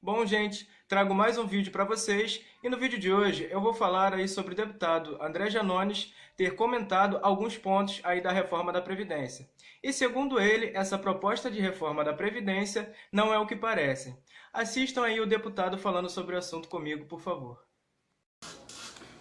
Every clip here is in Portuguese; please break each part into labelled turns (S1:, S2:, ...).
S1: Bom, gente, trago mais um vídeo para vocês e no vídeo de hoje eu vou falar aí sobre o deputado André Janones ter comentado alguns pontos aí da reforma da Previdência. E segundo ele, essa proposta de reforma da Previdência não é o que parece. Assistam aí o deputado falando sobre o assunto comigo, por favor.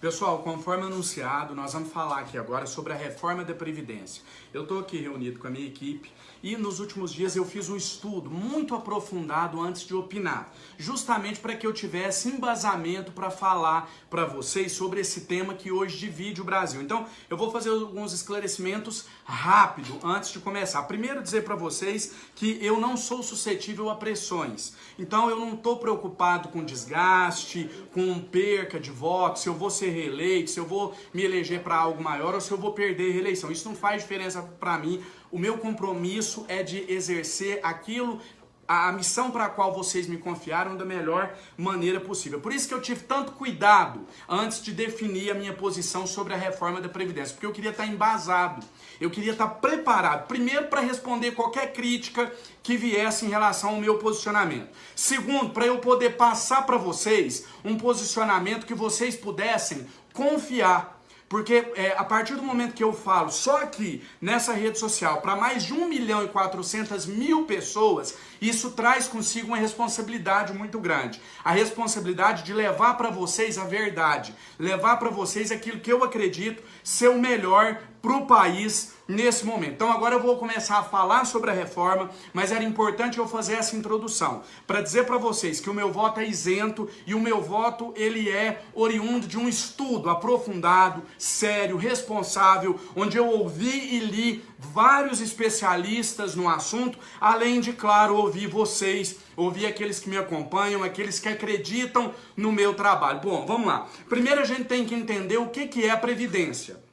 S2: Pessoal, conforme anunciado, nós vamos falar aqui agora sobre a reforma da Previdência. Eu estou aqui reunido com a minha equipe e nos últimos dias eu fiz um estudo muito aprofundado antes de opinar, justamente para que eu tivesse embasamento para falar para vocês sobre esse tema que hoje divide o Brasil. Então, eu vou fazer alguns esclarecimentos rápido antes de começar. Primeiro, dizer para vocês que eu não sou suscetível a pressões. Então, eu não estou preocupado com desgaste, com perca de votos, se eu vou ser reeleito, se eu vou me eleger para algo maior ou se eu vou perder a reeleição. Isso não faz diferença para mim. O meu compromisso é de exercer aquilo, a missão para a qual vocês me confiaram da melhor maneira possível. Por isso que eu tive tanto cuidado antes de definir a minha posição sobre a reforma da Previdência, porque eu queria estar embasado, eu queria estar preparado, primeiro para responder qualquer crítica que viesse em relação ao meu posicionamento. Segundo, para eu poder passar para vocês um posicionamento que vocês pudessem confiar. Porque a partir do momento que eu falo só aqui nessa rede social para mais de 1.400.000 pessoas, isso traz consigo uma responsabilidade muito grande. A responsabilidade de levar para vocês a verdade, levar para vocês aquilo que eu acredito ser o melhor para o país nesse momento. Então agora eu vou começar a falar sobre a reforma, mas era importante eu fazer essa introdução para dizer para vocês que o meu voto é isento e o meu voto ele é oriundo de um estudo aprofundado, sério, responsável, onde eu ouvi e li vários especialistas no assunto, além de, claro, ouvir vocês, ouvir aqueles que me acompanham, aqueles que acreditam no meu trabalho. Bom, vamos lá. Primeiro a gente tem que entender o que é a Previdência.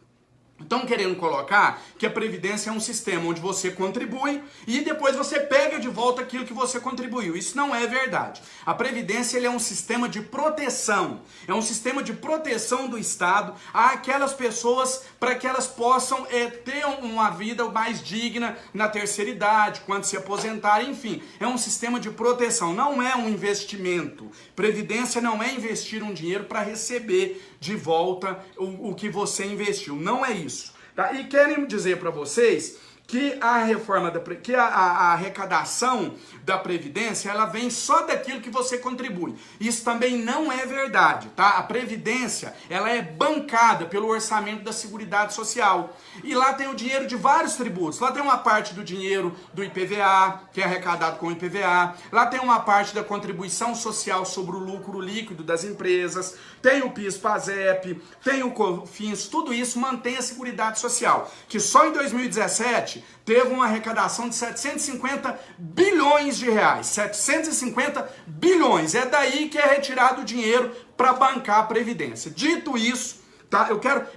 S2: Estão querendo colocar que a Previdência é um sistema onde você contribui e depois você pega de volta aquilo que você contribuiu. Isso não é verdade. A Previdência ele é um sistema de proteção. É um sistema de proteção do Estado àquelas pessoas para que elas possam ter uma vida mais digna na terceira idade, quando se aposentarem, enfim. É um sistema de proteção, não é um investimento. Previdência não é investir um dinheiro para receber de volta o que você investiu. Não é isso. Tá? E querem dizer para vocês que a arrecadação da Previdência ela vem só daquilo que você contribui. Isso também não é verdade, tá? A Previdência ela é bancada pelo orçamento da Seguridade Social. E lá tem o dinheiro de vários tributos. Lá tem uma parte do dinheiro do IPVA, que é arrecadado com o IPVA. Lá tem uma parte da contribuição social sobre o lucro líquido das empresas. Tem o PIS/PASEP, tem o COFINS. Tudo isso mantém a Seguridade Social, que só em 2017 teve uma arrecadação de 750 bilhões de reais. 750 bilhões. É daí que é retirado o dinheiro para bancar a Previdência. Dito isso, tá?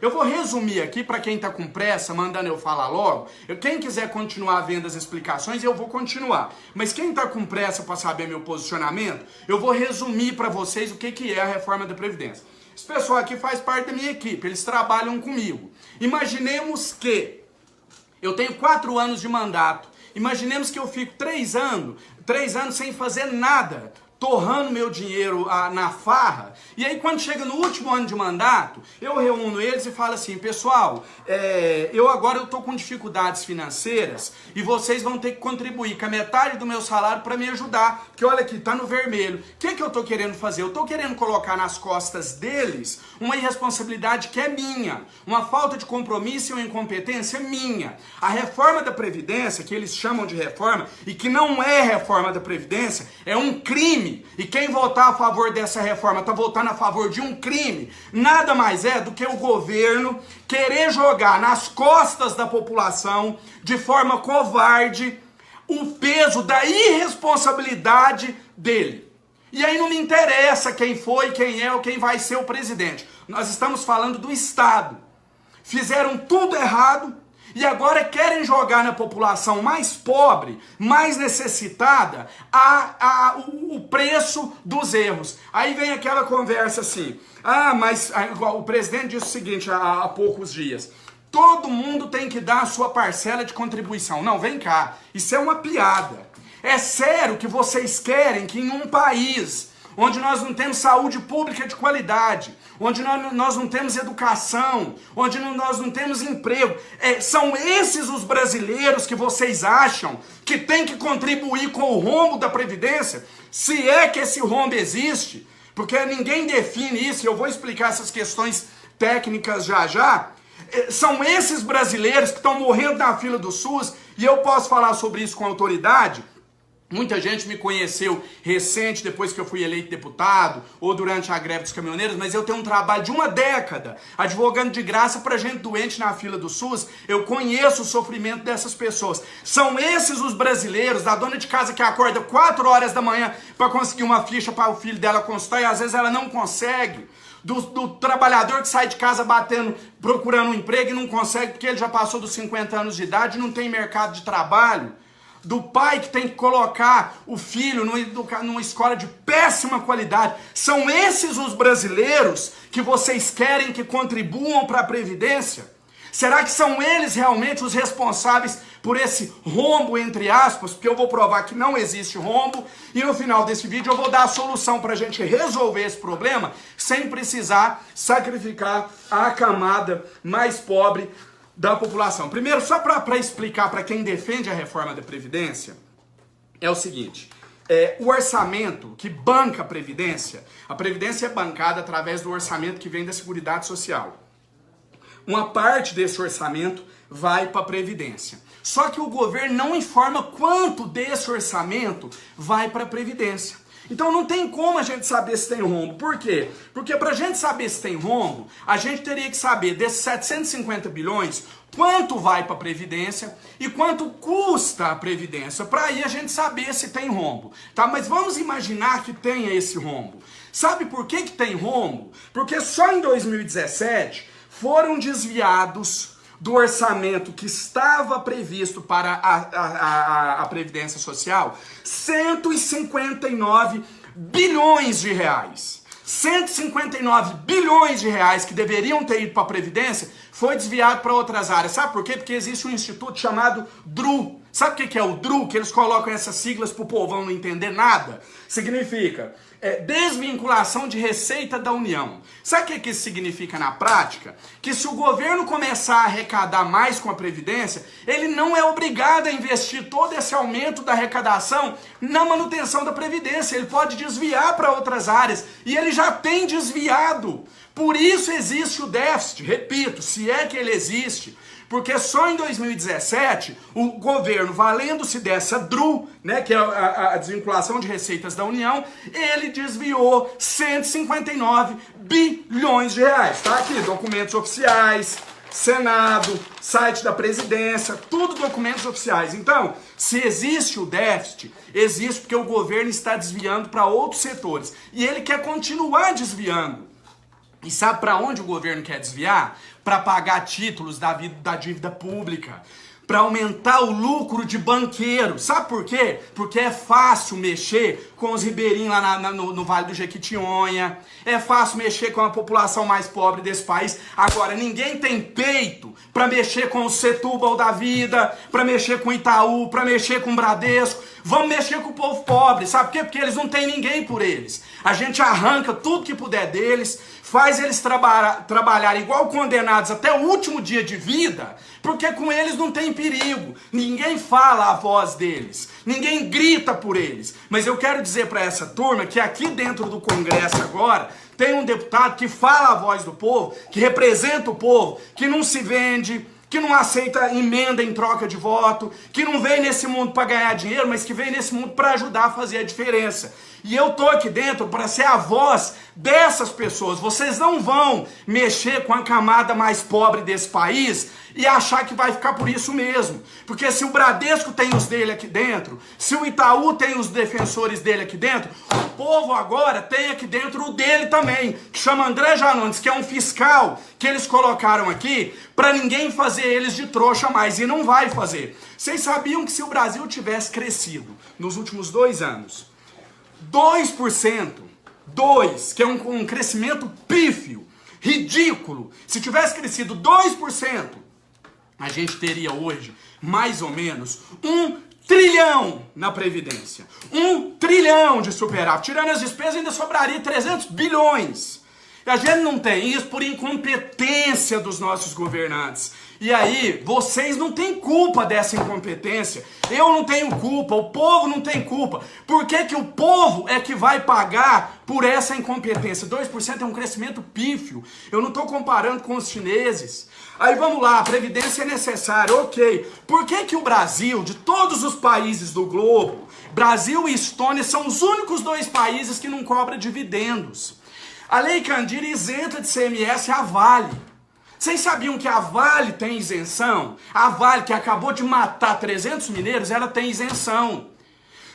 S2: Eu vou resumir aqui para quem está com pressa, mandando eu falar logo. Quem quiser continuar vendo as explicações, eu vou continuar. Mas quem está com pressa para saber meu posicionamento, eu vou resumir para vocês o que é a reforma da Previdência. Esse pessoal aqui faz parte da minha equipe, eles trabalham comigo. Imaginemos que eu tenho 4 anos de mandato. Imaginemos que eu fico 3 anos sem fazer nada, torrando meu dinheiro na farra, e aí quando chega no último ano de mandato, eu reúno eles e falo assim, pessoal, eu estou com dificuldades financeiras e vocês vão ter que contribuir com a metade do meu salário para me ajudar, porque olha aqui, tá no vermelho. O que eu estou querendo fazer? Eu estou querendo colocar nas costas deles uma irresponsabilidade que é minha, uma falta de compromisso e uma incompetência minha. A reforma da Previdência, que eles chamam de reforma, e que não é reforma da Previdência, é um crime. E quem votar a favor dessa reforma está votando a favor de um crime. Nada mais é do que o governo querer jogar nas costas da população, de forma covarde, o peso da irresponsabilidade dele. E aí não me interessa quem foi, quem é ou quem vai ser o presidente. Nós estamos falando do Estado. Fizeram tudo errado e agora querem jogar na população mais pobre, mais necessitada, o preço dos erros. Aí vem aquela conversa assim, mas o presidente disse o seguinte há poucos dias, todo mundo tem que dar a sua parcela de contribuição. Não, vem cá, isso é uma piada. É sério que vocês querem que em um país onde nós não temos saúde pública de qualidade, onde nós não temos educação, onde nós não temos emprego, são esses os brasileiros que vocês acham que tem que contribuir com o rombo da Previdência? Se é que esse rombo existe, porque ninguém define isso, e eu vou explicar essas questões técnicas já já. São esses brasileiros que estão morrendo na fila do SUS, e eu posso falar sobre isso com autoridade. Muita gente me conheceu recente, depois que eu fui eleito deputado, ou durante a greve dos caminhoneiros, mas eu tenho um trabalho de uma década, advogando de graça para gente doente na fila do SUS. Eu conheço o sofrimento dessas pessoas. São esses os brasileiros, da dona de casa que acorda 4 horas da manhã para conseguir uma ficha para o filho dela consultar, e às vezes ela não consegue. Do trabalhador que sai de casa procurando um emprego e não consegue porque ele já passou dos 50 anos de idade e não tem mercado de trabalho. Do pai que tem que colocar o filho numa escola de péssima qualidade. São esses os brasileiros que vocês querem que contribuam para a Previdência? Será que são eles realmente os responsáveis por esse rombo, entre aspas? Porque eu vou provar que não existe rombo, e no final desse vídeo eu vou dar a solução para a gente resolver esse problema sem precisar sacrificar a camada mais pobre da população. Primeiro, só para explicar para quem defende a reforma da Previdência, é o seguinte: o orçamento que banca a Previdência é bancada através do orçamento que vem da Seguridade Social. Uma parte desse orçamento vai para a Previdência. Só que o governo não informa quanto desse orçamento vai para a Previdência. Então não tem como a gente saber se tem rombo. Por quê? Porque para a gente saber se tem rombo, a gente teria que saber desses 750 bilhões, quanto vai para a Previdência e quanto custa a Previdência, para aí a gente saber se tem rombo. Tá? Mas vamos imaginar que tenha esse rombo. Sabe por que tem rombo? Porque só em 2017 foram desviados do orçamento que estava previsto para a Previdência Social 159 bilhões de reais. 159 bilhões de reais que deveriam ter ido para a Previdência foi desviado para outras áreas. Sabe por quê? Porque existe um instituto chamado DRU. Sabe o que é o DRU? Que eles colocam essas siglas para o povão não entender nada? Significa desvinculação de receita da União. Sabe o que isso significa na prática? Que se o governo começar a arrecadar mais com a Previdência, ele não é obrigado a investir todo esse aumento da arrecadação na manutenção da Previdência. Ele pode desviar para outras áreas, e ele já tem desviado. Por isso existe o déficit, repito, se é que ele existe. Porque só em 2017, o governo, valendo-se dessa DRU, né, que é a desvinculação de receitas da União, ele desviou 159 bilhões de reais. Tá aqui, documentos oficiais, Senado, site da Presidência, tudo documentos oficiais. Então, se existe o déficit, existe porque o governo está desviando para outros setores. E ele quer continuar desviando. E sabe para onde o governo quer desviar? Para pagar títulos da dívida pública, para aumentar o lucro de banqueiro. Sabe por quê? Porque é fácil mexer com os ribeirinhos lá no Vale do Jequitinhonha, é fácil mexer com a população mais pobre desse país. Agora, ninguém tem peito para mexer com o Setúbal da vida, para mexer com o Itaú, para mexer com o Bradesco. Vamos mexer com o povo pobre, sabe por quê? Porque eles não têm ninguém por eles. A gente arranca tudo que puder deles, faz eles trabalhar igual condenados até o último dia de vida, porque com eles não tem perigo. Ninguém fala a voz deles, ninguém grita por eles. Mas eu quero dizer para essa turma que aqui dentro do Congresso agora tem um deputado que fala a voz do povo, que representa o povo, que não se vende, que não aceita emenda em troca de voto, que não veio nesse mundo para ganhar dinheiro, mas que veio nesse mundo para ajudar a fazer a diferença. E eu tô aqui dentro para ser a voz dessas pessoas. Vocês não vão mexer com a camada mais pobre desse país e achar que vai ficar por isso mesmo. Porque se o Bradesco tem os dele aqui dentro, se o Itaú tem os defensores dele aqui dentro, o povo agora tem aqui dentro o dele também, que chama André Janones, que é um fiscal que eles colocaram aqui para ninguém fazer eles de trouxa mais, e não vai fazer. Vocês sabiam que se o Brasil tivesse crescido nos últimos 2 anos 2%, que é um crescimento pífio, ridículo, se tivesse crescido 2%, a gente teria hoje mais ou menos 1 trilhão na Previdência. 1 trilhão de superávit. Tirando as despesas, ainda sobraria 300 bilhões. E a gente não tem isso por incompetência dos nossos governantes. E aí, vocês não têm culpa dessa incompetência. Eu não tenho culpa, o povo não tem culpa. Por que que o povo é que vai pagar por essa incompetência? 2% é um crescimento pífio. Eu não estou comparando com os chineses. Aí vamos lá, a previdência é necessária, ok. Por que que o Brasil, de todos os países do globo, Brasil e Estônia são os únicos 2 países que não cobram dividendos? A Lei Candir isenta de CMS a Vale. Vocês sabiam que a Vale tem isenção? A Vale, que acabou de matar 300 mineiros, ela tem isenção.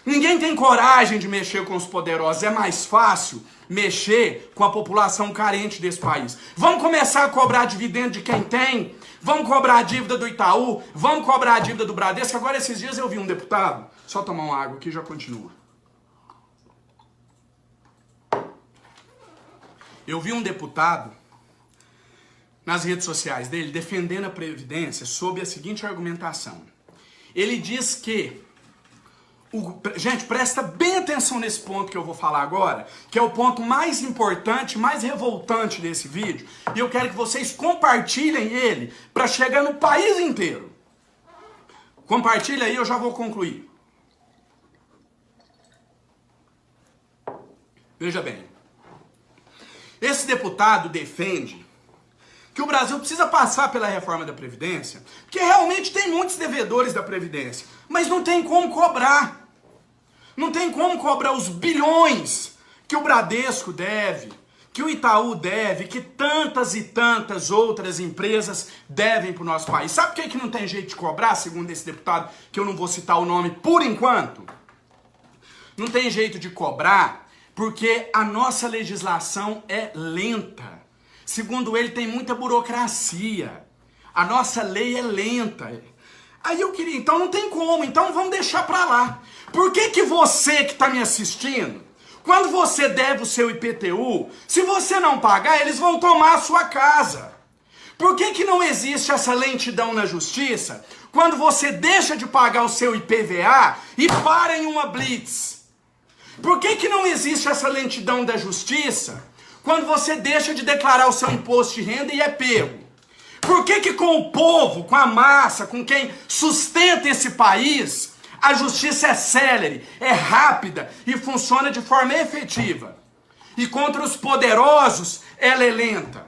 S2: Ninguém tem coragem de mexer com os poderosos. É mais fácil mexer com a população carente desse país. Vamos começar a cobrar dividendo de quem tem? Vamos cobrar a dívida do Itaú? Vamos cobrar a dívida do Bradesco? Agora, esses dias eu vi um deputado... Só tomar uma água aqui e já continua. Eu vi um deputado nas redes sociais dele defendendo a Previdência sob a seguinte argumentação. Ele diz que... Gente, presta bem atenção nesse ponto que eu vou falar agora, que é o ponto mais importante, mais revoltante desse vídeo, e eu quero que vocês compartilhem ele para chegar no país inteiro. Compartilha aí, eu já vou concluir. Veja bem. Esse deputado defende que o Brasil precisa passar pela reforma da Previdência, porque realmente tem muitos devedores da Previdência, mas não tem como cobrar. Não tem como cobrar os bilhões que o Bradesco deve, que o Itaú deve, que tantas e tantas outras empresas devem para o nosso país. Sabe por que não tem jeito de cobrar, segundo esse deputado, que eu não vou citar o nome por enquanto? Não tem jeito de cobrar porque a nossa legislação é lenta. Segundo ele, tem muita burocracia. A nossa lei é lenta. Aí eu queria, então não tem como, então vamos deixar pra lá. Por que que você que está me assistindo, quando você deve o seu IPTU, se você não pagar, eles vão tomar a sua casa? Por que que não existe essa lentidão na justiça quando você deixa de pagar o seu IPVA e para em uma blitz? Por que que não existe essa lentidão da justiça quando você deixa de declarar o seu imposto de renda e é pego? Por que que com o povo, com a massa, com quem sustenta esse país, a justiça é célere, é rápida e funciona de forma efetiva? E contra os poderosos, ela é lenta.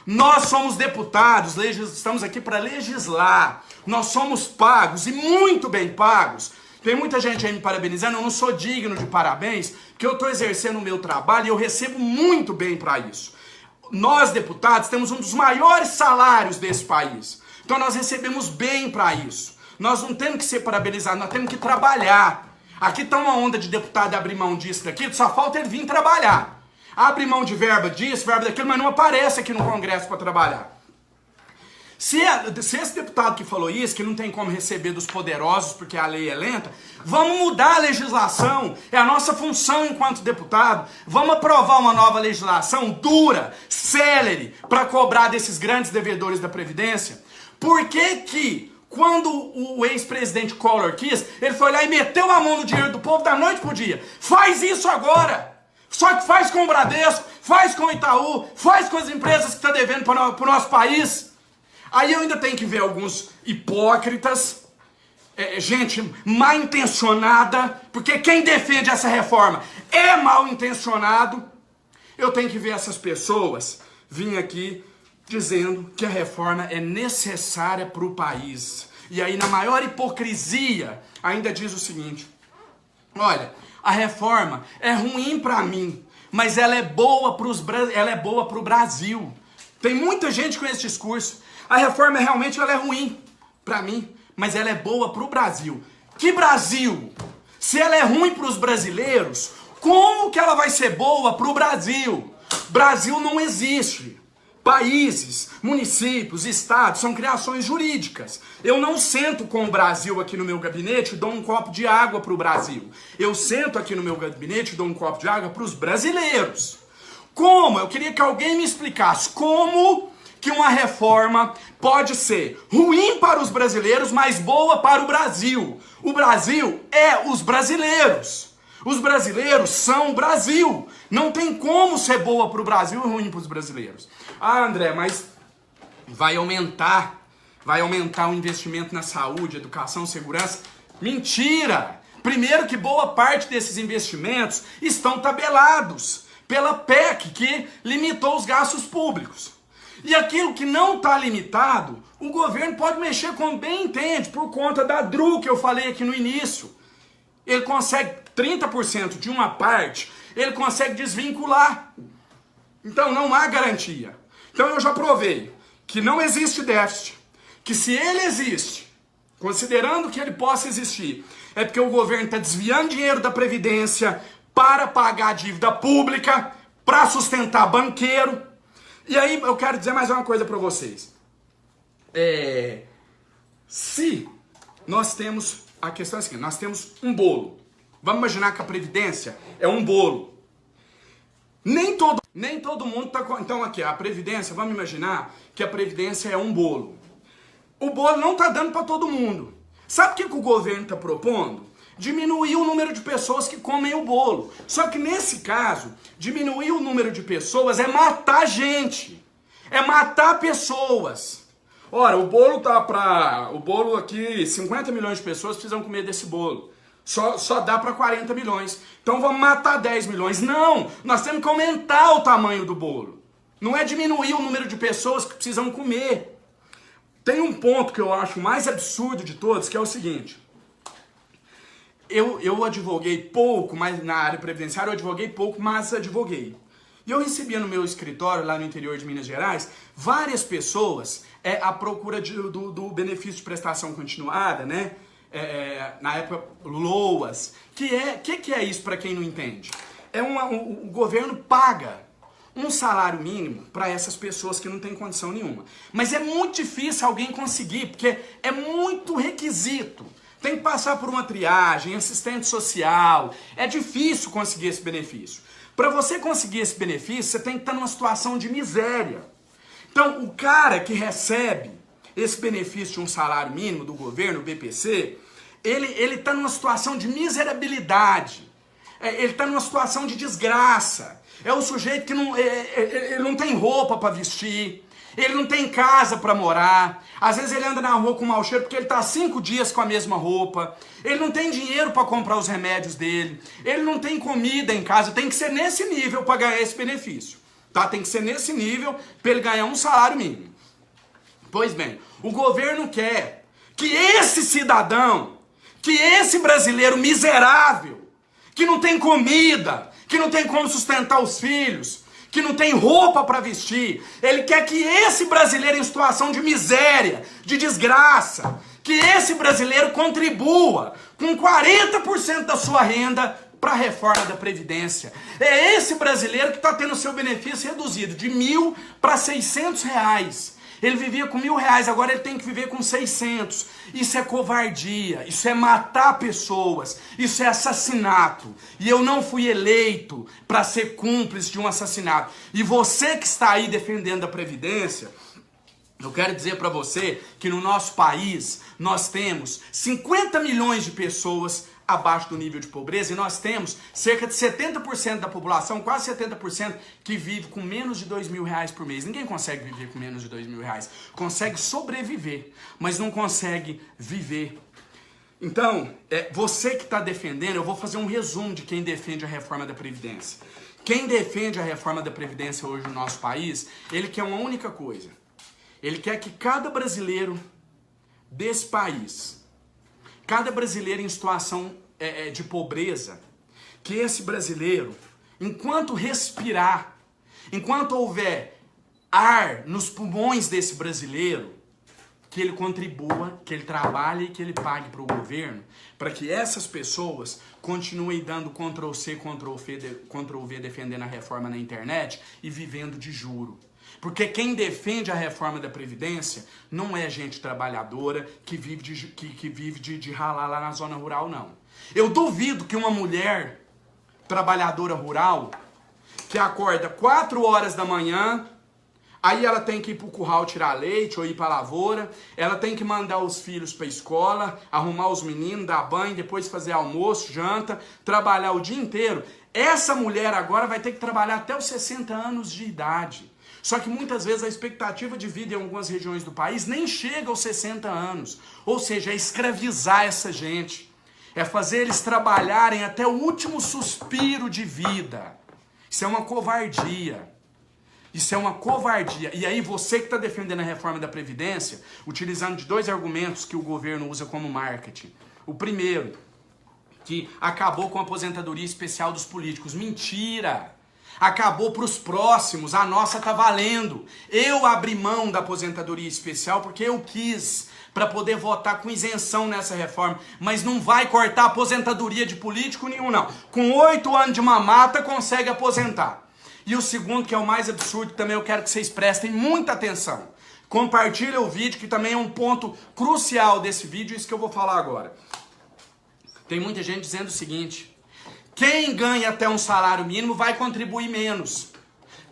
S2: Nós somos deputados, estamos aqui para legislar. Nós somos pagos e muito bem pagos. Tem muita gente aí me parabenizando, eu não sou digno de parabéns, porque eu estou exercendo o meu trabalho e eu recebo muito bem para isso. Nós, deputados, temos um dos maiores salários desse país. Então nós recebemos bem para isso. Nós não temos que ser parabenizados, nós temos que trabalhar. Aqui está uma onda de deputado abrir mão disso, daquilo, só falta ele vir trabalhar. Abre mão de verba disso, verba daquilo, mas não aparece aqui no Congresso para trabalhar. Se esse deputado que falou isso, que não tem como receber dos poderosos porque a lei é lenta, vamos mudar a legislação, é a nossa função enquanto deputado, vamos aprovar uma nova legislação dura, célere, para cobrar desses grandes devedores da Previdência. Por que que, quando o ex-presidente Collor quis, ele foi lá e meteu a mão no dinheiro do povo da noite pro dia? Faz isso agora! Só que faz com o Bradesco, faz com o Itaú, faz com as empresas que estão devendo para o nosso país. Aí eu ainda tenho que ver alguns hipócritas, gente mal intencionada, porque quem defende essa reforma é mal intencionado. Eu tenho que ver essas pessoas vir aqui dizendo que a reforma é necessária para o país. E aí, na maior hipocrisia, ainda diz o seguinte: olha, a reforma é ruim para mim, mas ela é boa para o Brasil. Tem muita gente com esse discurso. A reforma realmente ela é ruim para mim, mas ela é boa para o Brasil. Que Brasil? Se ela é ruim para os brasileiros, como que ela vai ser boa para o Brasil? Brasil não existe. Países, municípios, estados são criações jurídicas. Eu não sento com o Brasil aqui no meu gabinete e dou um copo de água para o Brasil. Eu sento aqui no meu gabinete e dou um copo de água para os brasileiros. Como? Eu queria que alguém me explicasse como que uma reforma pode ser ruim para os brasileiros, mas boa para o Brasil. O Brasil é os brasileiros. Os brasileiros são o Brasil. Não tem como ser boa para o Brasil e ruim para os brasileiros. Ah, André, mas vai aumentar o investimento na saúde, educação, segurança. Mentira! Primeiro que boa parte desses investimentos estão tabelados pela PEC, que limitou os gastos públicos. E aquilo que não está limitado, o governo pode mexer como bem entende, por conta da DRU que eu falei aqui no início. Ele consegue 30% de uma parte, ele consegue desvincular. Então não há garantia. Então eu já provei que não existe déficit, que se ele existe, considerando que ele possa existir, é porque o governo está desviando dinheiro da Previdência para pagar a dívida pública, para sustentar banqueiro. E aí eu quero dizer mais uma coisa para vocês. Se nós temos, a questão é a seguinte, nós temos um bolo. Vamos imaginar que a Previdência é um bolo. Nem todo mundo está... Então aqui, a Previdência, vamos imaginar que a Previdência é um bolo. O bolo não está dando para todo mundo. Sabe o que o governo está propondo? Diminuir o número de pessoas que comem o bolo. Só que nesse caso, diminuir o número de pessoas é matar gente. É matar pessoas. Ora, o bolo aqui, 50 milhões de pessoas precisam comer desse bolo. Só dá para 40 milhões. Então vamos matar 10 milhões. Não, nós temos que aumentar o tamanho do bolo. Não é diminuir o número de pessoas que precisam comer. Tem um ponto que eu acho mais absurdo de todos, que é o seguinte. Eu advoguei pouco, mas na área previdenciária eu advoguei pouco, mas advoguei. E eu recebia no meu escritório, lá no interior de Minas Gerais, várias pessoas à procura do benefício de prestação continuada, né? Na época, LOAS. Que é isso para quem não entende? O governo paga um salário mínimo para essas pessoas que não têm condição nenhuma. Mas é muito difícil alguém conseguir, porque é muito requisito. Tem que passar por uma triagem, assistente social. É difícil conseguir esse benefício. Para você conseguir esse benefício, você tem que estar numa situação de miséria. Então, o cara que recebe esse benefício de um salário mínimo do governo, o BPC, ele está numa situação de miserabilidade. Ele está numa situação de desgraça. É o sujeito que ele não tem roupa para vestir. Ele não tem casa para morar. Às vezes ele anda na rua com mau cheiro porque ele está 5 dias com a mesma roupa. Ele não tem dinheiro para comprar os remédios dele. Ele não tem comida em casa. Tem que ser nesse nível para ganhar esse benefício. Tá? Tem que ser nesse nível para ele ganhar um salário mínimo. Pois bem, o governo quer que esse cidadão, que esse brasileiro miserável, que não tem comida, que não tem como sustentar os filhos, que não tem roupa para vestir, ele quer que esse brasileiro em situação de miséria, de desgraça, que esse brasileiro contribua com 40% da sua renda para a reforma da Previdência. É esse brasileiro que está tendo seu benefício reduzido de R$1.000 para R$600. Ele vivia com R$1.000, agora ele tem que viver com 600. Isso é covardia, isso é matar pessoas, isso é assassinato. E eu não fui eleito para ser cúmplice de um assassinato. E você que está aí defendendo a Previdência, eu quero dizer para você que no nosso país nós temos 50 milhões de pessoas abaixo do nível de pobreza, e nós temos cerca de 70% da população, quase 70%, que vive com menos de R$2.000 por mês. Ninguém consegue viver com menos de R$2.000. Consegue sobreviver, mas não consegue viver. Então, você que está defendendo, eu vou fazer um resumo de quem defende a reforma da Previdência. Quem defende a reforma da Previdência hoje no nosso país, ele quer uma única coisa. Ele quer que cada brasileiro desse país, cada brasileiro em situação de pobreza, que esse brasileiro, enquanto respirar, enquanto houver ar nos pulmões desse brasileiro, que ele contribua, que ele trabalhe e que ele pague para o governo, para que essas pessoas continuem dando Ctrl-C, Ctrl-V, defendendo a reforma na internet e vivendo de juro. Porque quem defende a reforma da Previdência não é gente trabalhadora que vive de ralar lá na zona rural, não. Eu duvido que uma mulher trabalhadora rural que acorda 4 horas da manhã, Aí ela tem que ir pro curral tirar leite ou ir pra lavoura, ela tem que mandar os filhos pra escola, arrumar os meninos, dar banho, depois fazer almoço, janta, trabalhar o dia inteiro. Essa mulher agora vai ter que trabalhar até os 60 anos de idade. Só que muitas vezes a expectativa de vida em algumas regiões do país nem chega aos 60 anos. Ou seja, é escravizar essa gente. É fazer eles trabalharem até o último suspiro de vida. Isso é uma covardia. Isso é uma covardia. E aí você que está defendendo a reforma da Previdência, utilizando de dois argumentos que o governo usa como marketing. O primeiro, que acabou com a aposentadoria especial dos políticos. Mentira! Acabou para os próximos, a nossa tá valendo. Eu abri mão da aposentadoria especial porque eu quis, para poder votar com isenção nessa reforma. Mas não vai cortar a aposentadoria de político nenhum, não. Com 8 anos de mamata, consegue aposentar. E o segundo, que é o mais absurdo, também eu quero que vocês prestem muita atenção. Compartilha o vídeo, que também é um ponto crucial desse vídeo, isso que eu vou falar agora. Tem muita gente dizendo o seguinte: quem ganha até um salário mínimo vai contribuir menos.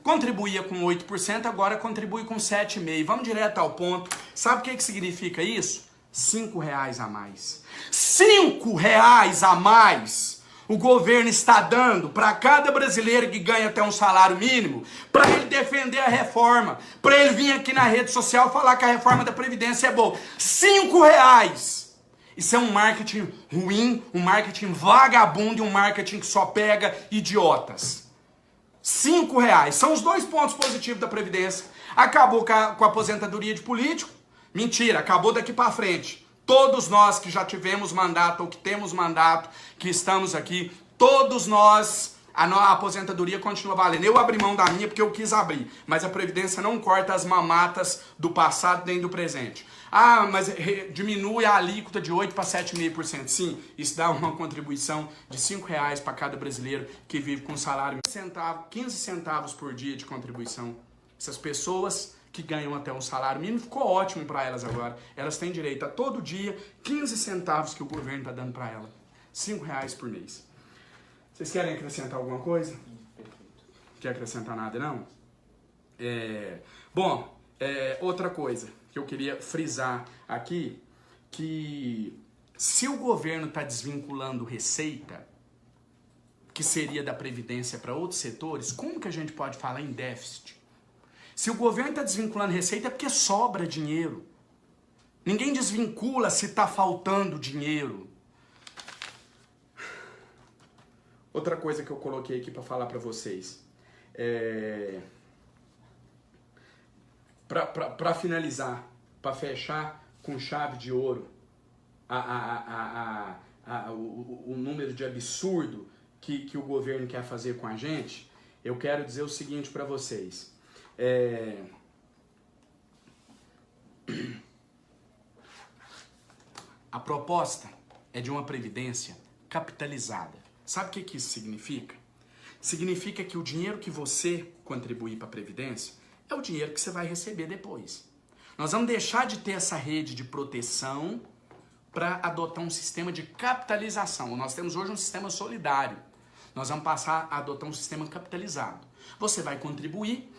S2: Contribuía com 8%, agora contribui com 7,5%. Vamos direto ao ponto. Sabe o que significa isso? R$5 a mais. R$5 a mais o governo está dando para cada brasileiro que ganha até um salário mínimo, para ele defender a reforma, para ele vir aqui na rede social falar que a reforma da Previdência é boa. R$5! Isso é um marketing ruim, um marketing vagabundo e um marketing que só pega idiotas. R$5. São os dois pontos positivos da Previdência. Acabou com a aposentadoria de político. Mentira, acabou daqui para frente. Todos nós que já tivemos mandato ou que temos mandato, que estamos aqui, todos nós, a aposentadoria continua valendo. Eu abri mão da minha porque eu quis abrir, mas a Previdência não corta as mamatas do passado nem do presente. Ah, mas diminui a alíquota de 8% para 7,5%. Sim, isso dá uma contribuição de R$5 para cada brasileiro que vive com salário 15 centavos por dia de contribuição. Essas pessoas que ganham até um salário mínimo, ficou ótimo para elas agora. Elas têm direito a todo dia 15 centavos que o governo está dando para elas. R$5 por mês. Vocês querem acrescentar alguma coisa? Quer acrescentar nada, não? Outra coisa que eu queria frisar aqui, que se o governo está desvinculando receita, que seria da Previdência para outros setores, como que a gente pode falar em déficit? Se o governo está desvinculando receita é porque sobra dinheiro. Ninguém desvincula se está faltando dinheiro. Outra coisa que eu coloquei aqui para falar para vocês. Para finalizar, para fechar com chave de ouro o número de absurdo que o governo quer fazer com a gente, eu quero dizer o seguinte para vocês. A proposta é de uma previdência capitalizada. Sabe o que isso significa? Significa que o dinheiro que você contribuir para a previdência é o dinheiro que você vai receber depois. Nós vamos deixar de ter essa rede de proteção para adotar um sistema de capitalização. Nós temos hoje um sistema solidário. Nós vamos passar a adotar um sistema capitalizado. Você vai contribuir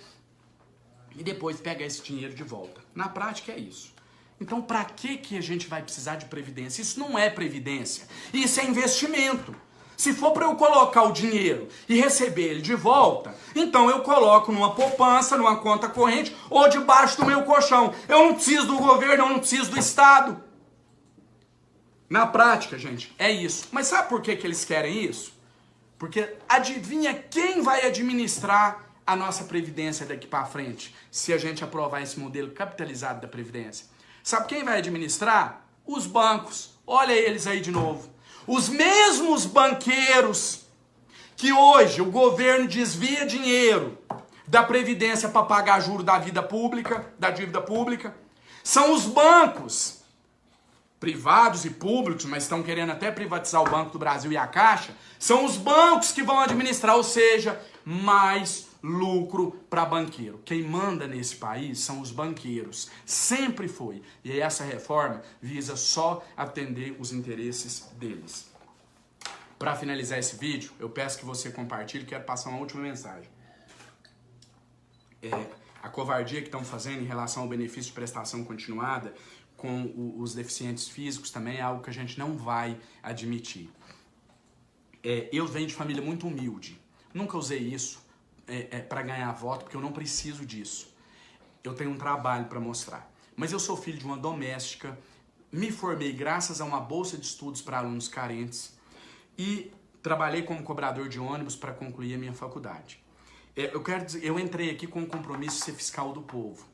S2: e depois pegar esse dinheiro de volta. Na prática é isso. Então, para que a gente vai precisar de previdência? Isso não é previdência, isso é investimento. Se for para eu colocar o dinheiro e receber ele de volta, então eu coloco numa poupança, numa conta corrente ou debaixo do meu colchão. Eu não preciso do governo, eu não preciso do Estado. Na prática, gente, é isso. Mas sabe por que eles querem isso? Porque adivinha quem vai administrar a nossa Previdência daqui para frente, se a gente aprovar esse modelo capitalizado da Previdência? Sabe quem vai administrar? Os bancos. Olha eles aí de novo. Os mesmos banqueiros que hoje o governo desvia dinheiro da Previdência para pagar juros da dívida pública, são os bancos, privados e públicos, mas estão querendo até privatizar o Banco do Brasil e a Caixa, são os bancos que vão administrar, ou seja, mais lucro para banqueiro. Quem manda nesse país são os banqueiros. Sempre foi. E essa reforma visa só atender os interesses deles. Para finalizar esse vídeo, eu peço que você compartilhe. Quero passar uma última mensagem. a covardia que estão fazendo em relação ao benefício de prestação continuada com os deficientes físicos também é algo que a gente não vai admitir. Eu venho de família muito humilde. Nunca usei isso para ganhar voto, porque eu não preciso disso. Eu tenho um trabalho para mostrar. Mas eu sou filho de uma doméstica, me formei graças a uma bolsa de estudos para alunos carentes e trabalhei como cobrador de ônibus para concluir a minha faculdade. Eu entrei aqui com o compromisso de ser fiscal do povo.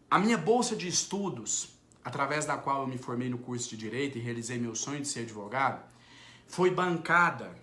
S2: A minha bolsa de estudos, através da qual eu me formei no curso de Direito e realizei meu sonho de ser advogado, foi bancada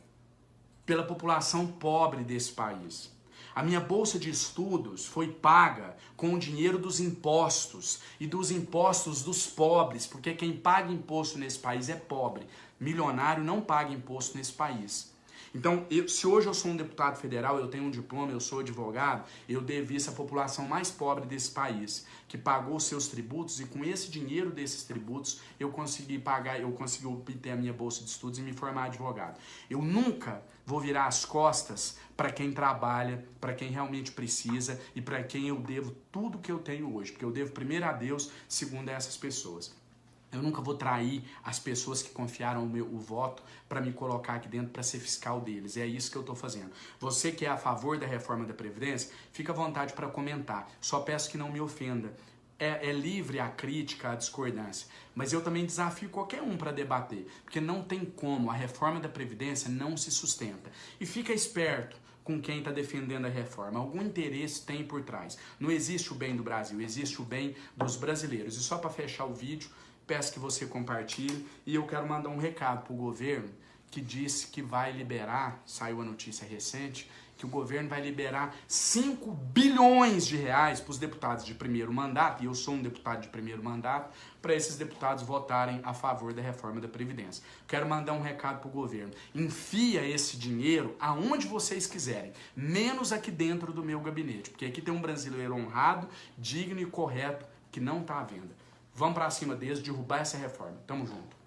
S2: pela população pobre desse país. A minha bolsa de estudos foi paga com o dinheiro dos impostos e dos impostos dos pobres, porque quem paga imposto nesse país é pobre. Milionário não paga imposto nesse país. Então, se hoje eu sou um deputado federal, eu tenho um diploma, eu sou advogado, eu devo isso à população mais pobre desse país, que pagou os seus tributos e com esse dinheiro desses tributos eu consegui obter a minha bolsa de estudos e me formar advogado. Eu nunca vou virar as costas para quem trabalha, para quem realmente precisa e para quem eu devo tudo que eu tenho hoje, porque eu devo primeiro a Deus, segundo a essas pessoas. Eu nunca vou trair as pessoas que confiaram o voto para me colocar aqui dentro para ser fiscal deles. É isso que eu estou fazendo. Você que é a favor da reforma da Previdência, fica à vontade para comentar. Só peço que não me ofenda. É livre a crítica, a discordância. Mas eu também desafio qualquer um para debater. Porque não tem como. A reforma da Previdência não se sustenta. E fica esperto com quem está defendendo a reforma. Algum interesse tem por trás. Não existe o bem do Brasil, existe o bem dos brasileiros. E só para fechar o vídeo, peço que você compartilhe e eu quero mandar um recado para o governo que disse que vai liberar, saiu a notícia recente, que o governo vai liberar 5 bilhões de reais para os deputados de primeiro mandato, e eu sou um deputado de primeiro mandato, para esses deputados votarem a favor da reforma da Previdência. Quero mandar um recado para o governo. Enfia esse dinheiro aonde vocês quiserem, menos aqui dentro do meu gabinete, porque aqui tem um brasileiro honrado, digno e correto que não está à venda. Vamos para cima deles, derrubar essa reforma. Tamo junto.